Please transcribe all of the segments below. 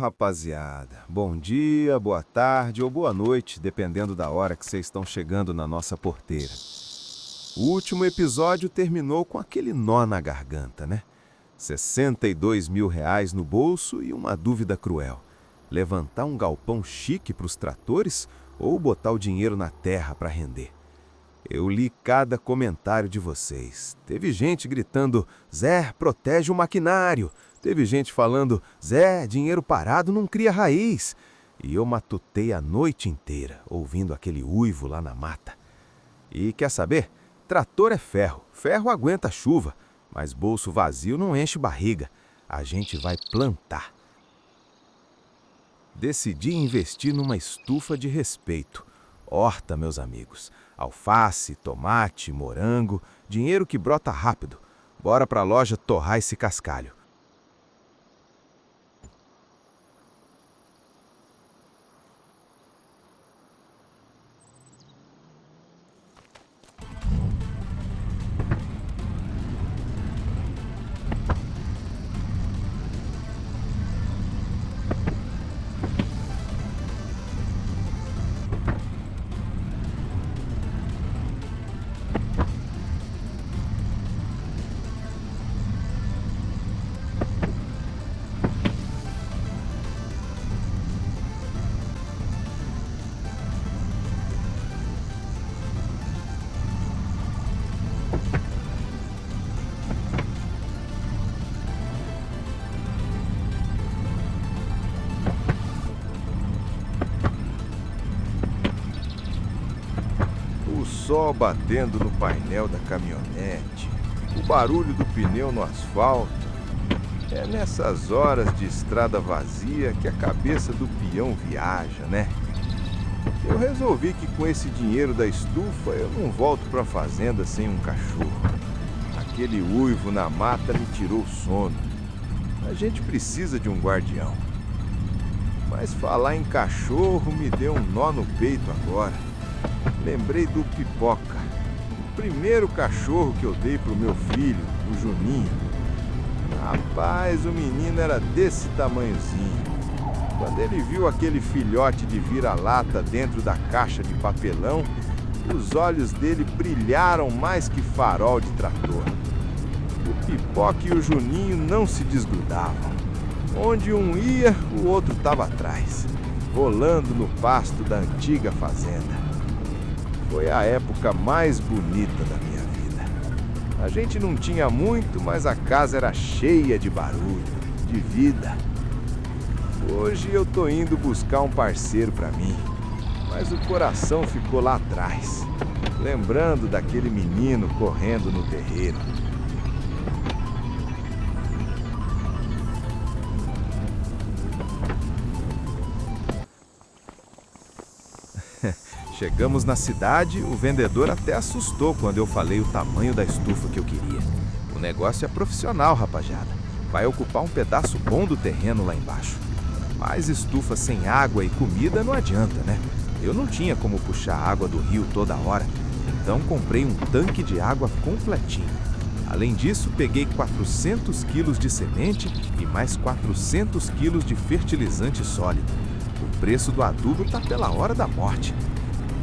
Rapaziada, bom dia, boa tarde ou boa noite, dependendo da hora que vocês estão chegando na nossa porteira. O último episódio terminou com aquele nó na garganta, né? 62 mil reais no bolso e uma dúvida cruel. Levantar um galpão chique para os tratores ou botar o dinheiro na terra para render? Eu li cada comentário de vocês. Teve gente gritando, Zé, protege o maquinário. Teve gente falando, Zé, dinheiro parado não cria raiz. E eu matutei a noite inteira, ouvindo aquele uivo lá na mata. E quer saber? Trator é ferro, ferro aguenta chuva, mas bolso vazio não enche barriga. A gente vai plantar. Decidi investir numa estufa de respeito. Horta, meus amigos. Alface, tomate, morango, dinheiro que brota rápido. Bora pra loja torrar esse cascalho. O sol batendo no painel da caminhonete, o barulho do pneu no asfalto. É nessas horas de estrada vazia que a cabeça do peão viaja, né? Eu resolvi que com esse dinheiro da estufa eu não volto pra fazenda sem um cachorro. Aquele uivo na mata me tirou o sono. A gente precisa de um guardião. Mas falar em cachorro me deu um nó no peito agora. Lembrei do Pipoca, o primeiro cachorro que eu dei pro meu filho, o Juninho. Rapaz, o menino era desse tamanhozinho. Quando ele viu aquele filhote de vira-lata dentro da caixa de papelão, os olhos dele brilharam mais que farol de trator. O Pipoca e o Juninho não se desgrudavam. Onde um ia, o outro estava atrás, rolando no pasto da antiga fazenda. Foi a época mais bonita da minha vida. A gente não tinha muito, mas a casa era cheia de barulho, de vida. Hoje eu tô indo buscar um parceiro para mim, mas o coração ficou lá atrás, lembrando daquele menino correndo no terreiro. Chegamos na cidade, o vendedor até assustou quando eu falei o tamanho da estufa que eu queria. O negócio é profissional, rapaziada. Vai ocupar um pedaço bom do terreno lá embaixo. Mas estufa sem água e comida não adianta, né? Eu não tinha como puxar água do rio toda hora, então comprei um tanque de água completinho. Além disso, peguei 400 quilos de semente e mais 400 quilos de fertilizante sólido. O preço do adubo tá pela hora da morte.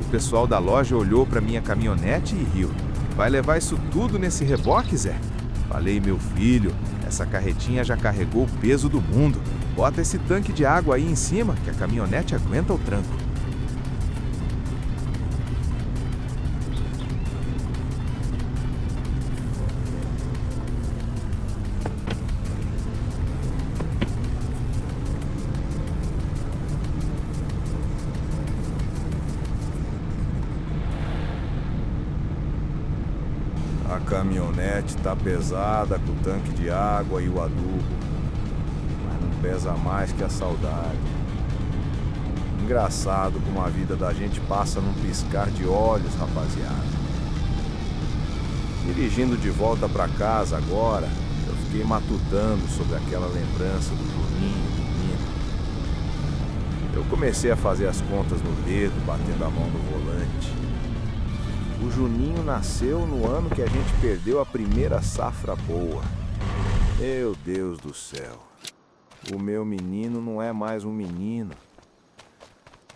O pessoal da loja olhou para minha caminhonete e riu. Vai levar isso tudo nesse reboque, Zé? Falei, meu filho, essa carretinha já carregou o peso do mundo. Bota esse tanque de água aí em cima, que a caminhonete aguenta o tranco. A caminhonete tá pesada com o tanque de água e o adubo, mas não pesa mais que a saudade. Engraçado como a vida da gente passa num piscar de olhos, rapaziada. Dirigindo de volta pra casa agora, eu fiquei matutando sobre aquela lembrança do Juninho, menino. Eu comecei a fazer as contas no dedo, batendo a mão no volante. O Juninho nasceu no ano que a gente perdeu a primeira safra boa. Meu Deus do céu. o meu menino não é mais um menino.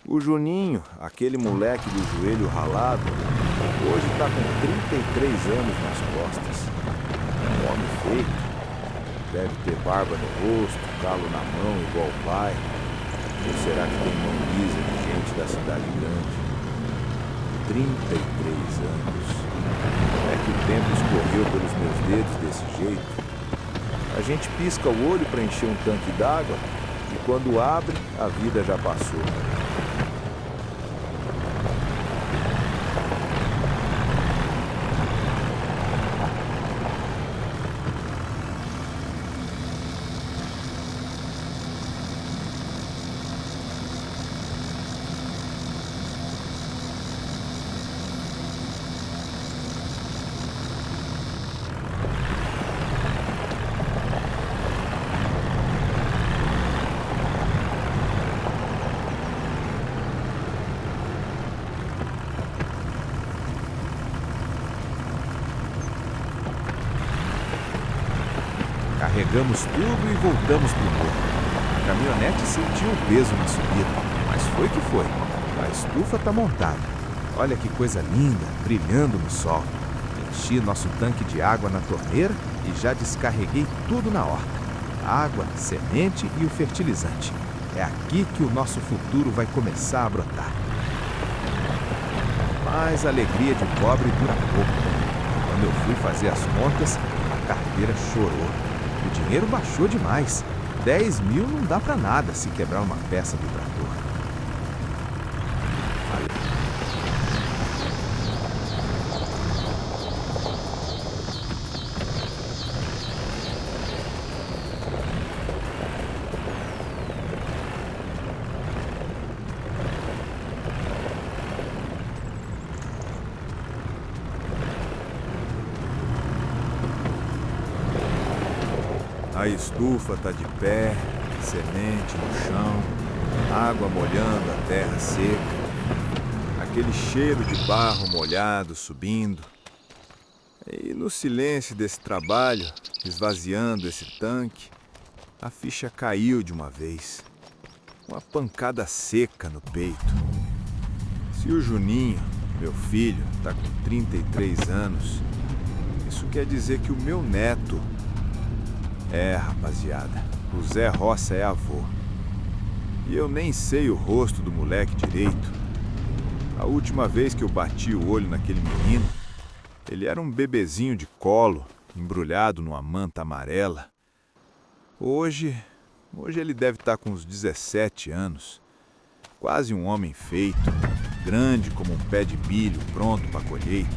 O Juninho, aquele moleque do joelho ralado, hoje está com 33 anos nas costas. Um homem feito. Deve ter barba no rosto, calo na mão igual o pai. Ou será que tem mão lisa de gente da cidade grande? 33 anos. É que o tempo escorreu pelos meus dedos desse jeito. A gente pisca o olho para encher um tanque d'água e quando abre, a vida já passou. Carregamos tudo e voltamos pro morro. A caminhonete sentiu o peso na subida, mas foi que foi. A estufa tá montada. Olha que coisa linda, brilhando no sol. Enchi nosso tanque de água na torneira e já descarreguei tudo na horta. Água, semente e o fertilizante. É aqui que o nosso futuro vai começar a brotar. Mas a alegria de pobre dura pouco. Quando eu fui fazer as contas, a carteira chorou. O dinheiro baixou demais. 10 mil não dá pra nada se quebrar uma peça do trator. A estufa tá de pé, semente no chão, água molhando a terra seca, aquele cheiro de barro molhado subindo. E no silêncio desse trabalho, esvaziando esse tanque, a ficha caiu de uma vez. Uma pancada seca no peito. Se o Juninho, meu filho, tá com 33 anos, isso quer dizer que o meu neto... rapaziada, o Zé Roça é avô. E eu nem sei o rosto do moleque direito. A última vez que eu bati o olho naquele menino, ele era um bebezinho de colo, embrulhado numa manta amarela. Hoje ele deve estar com uns 17 anos. Quase um homem feito, grande como um pé de milho pronto para colheita.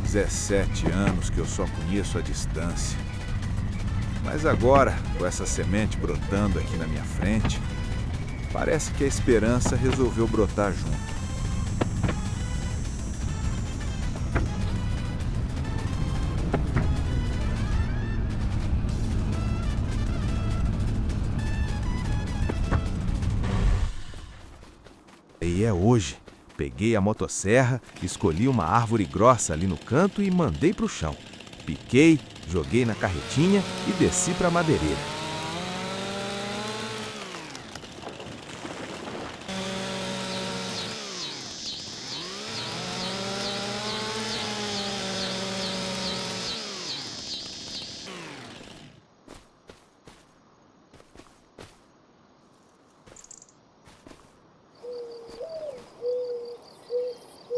17 anos que eu só conheço à distância. Mas agora, com essa semente brotando aqui na minha frente, parece que a esperança resolveu brotar junto. E é hoje. Peguei a motosserra, escolhi uma árvore grossa ali no canto e mandei pro chão. Piquei, joguei na carretinha e desci para a madeireira.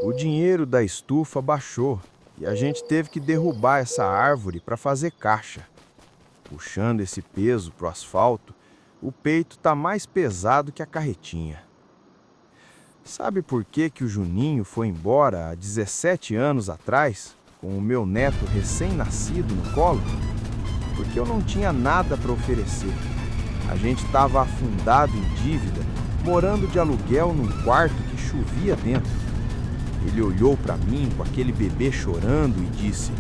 O dinheiro da estufa baixou. E a gente teve que derrubar essa árvore para fazer caixa. Puxando esse peso pro asfalto, o peito tá mais pesado que a carretinha. Sabe por que o Juninho foi embora há 17 anos atrás, com o meu neto recém-nascido no colo? Porque eu não tinha nada para oferecer. A gente estava afundado em dívida, morando de aluguel num quarto que chovia dentro. Ele olhou para mim com aquele bebê chorando e disse: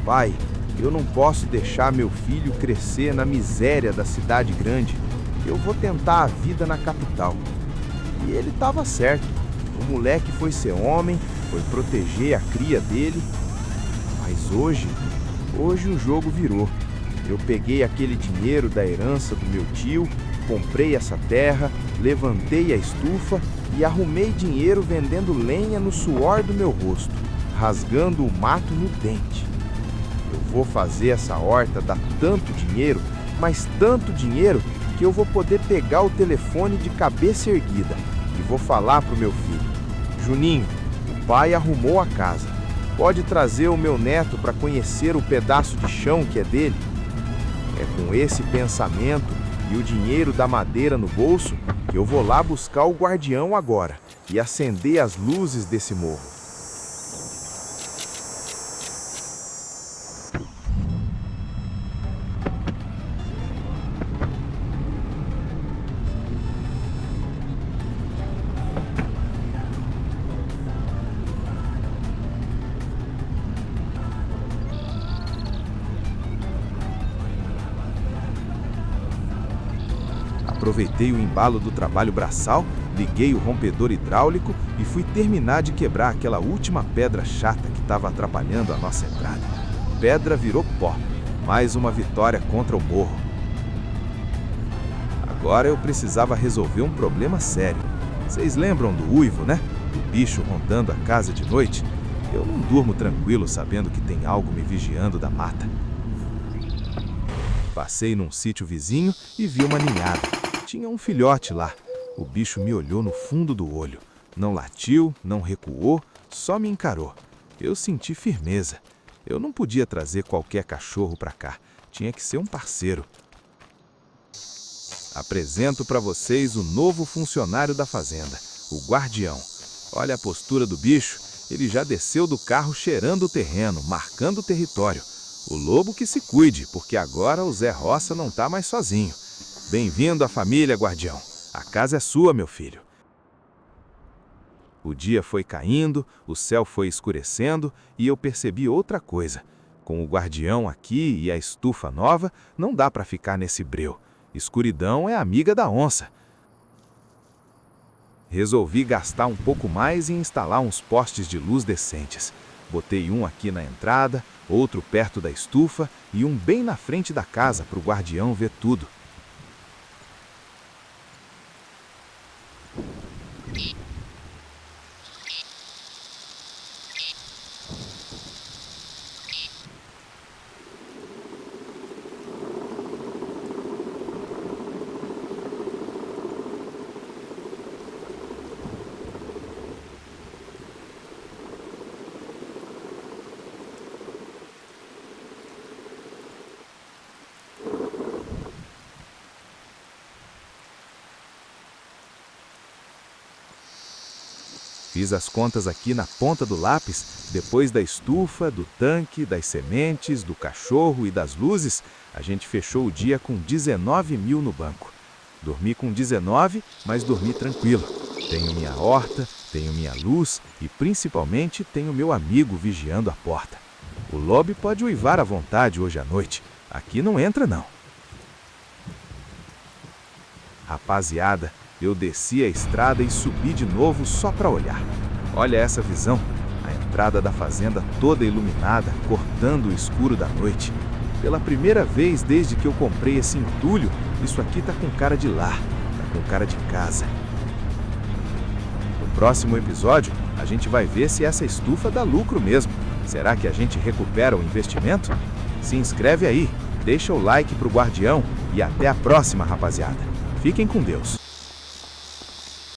"Pai, eu não posso deixar meu filho crescer na miséria da cidade grande. Eu vou tentar a vida na capital." E ele estava certo. O moleque foi ser homem, foi proteger a cria dele. Mas hoje o jogo virou. Eu peguei aquele dinheiro da herança do meu tio, comprei essa terra, levantei a estufa e arrumei dinheiro vendendo lenha no suor do meu rosto, rasgando o mato no dente. Eu vou fazer essa horta dar tanto dinheiro, mas tanto dinheiro, que eu vou poder pegar o telefone de cabeça erguida e vou falar pro meu filho: Juninho, o pai arrumou a casa. Pode trazer o meu neto para conhecer o pedaço de chão que é dele? É com esse pensamento e o dinheiro da madeira no bolso que eu vou lá buscar o guardião agora e acender as luzes desse morro. Aproveitei o embalo do trabalho braçal, liguei o rompedor hidráulico e fui terminar de quebrar aquela última pedra chata que estava atrapalhando a nossa entrada. Pedra virou pó. Mais uma vitória contra o morro. Agora eu precisava resolver um problema sério. Vocês lembram do uivo, né? Do bicho rondando a casa de noite? Eu não durmo tranquilo sabendo que tem algo me vigiando da mata. Passei num sítio vizinho e vi uma ninhada. Tinha um filhote lá. O bicho me olhou no fundo do olho. Não latiu, não recuou, só me encarou. Eu senti firmeza. Eu não podia trazer qualquer cachorro para cá. Tinha que ser um parceiro. Apresento para vocês o novo funcionário da fazenda, o guardião. Olha a postura do bicho. Ele já desceu do carro cheirando o terreno, marcando o território. O lobo que se cuide, porque agora o Zé Roça não está mais sozinho. Bem-vindo à família, guardião. A casa é sua, meu filho. O dia foi caindo, o céu foi escurecendo e eu percebi outra coisa. Com o guardião aqui e a estufa nova, não dá para ficar nesse breu. Escuridão é amiga da onça. Resolvi gastar um pouco mais e instalar uns postes de luz decentes. Botei um aqui na entrada, outro perto da estufa e um bem na frente da casa para o guardião ver tudo. Fiz as contas aqui na ponta do lápis, depois da estufa, do tanque, das sementes, do cachorro e das luzes, a gente fechou o dia com 19 mil no banco. Dormi com 19, mas dormi tranquilo. Tenho minha horta, tenho minha luz e principalmente tenho meu amigo vigiando a porta. O lobo pode uivar à vontade hoje à noite. Aqui não entra não. Rapaziada, eu desci a estrada e subi de novo só para olhar. Olha essa visão, a entrada da fazenda toda iluminada, cortando o escuro da noite. Pela primeira vez desde que eu comprei esse entulho, isso aqui tá com cara de lar, tá com cara de casa. No próximo episódio, a gente vai ver se essa estufa dá lucro mesmo. Será que a gente recupera o investimento? Se inscreve aí, deixa o like pro guardião e até a próxima, rapaziada. Fiquem com Deus.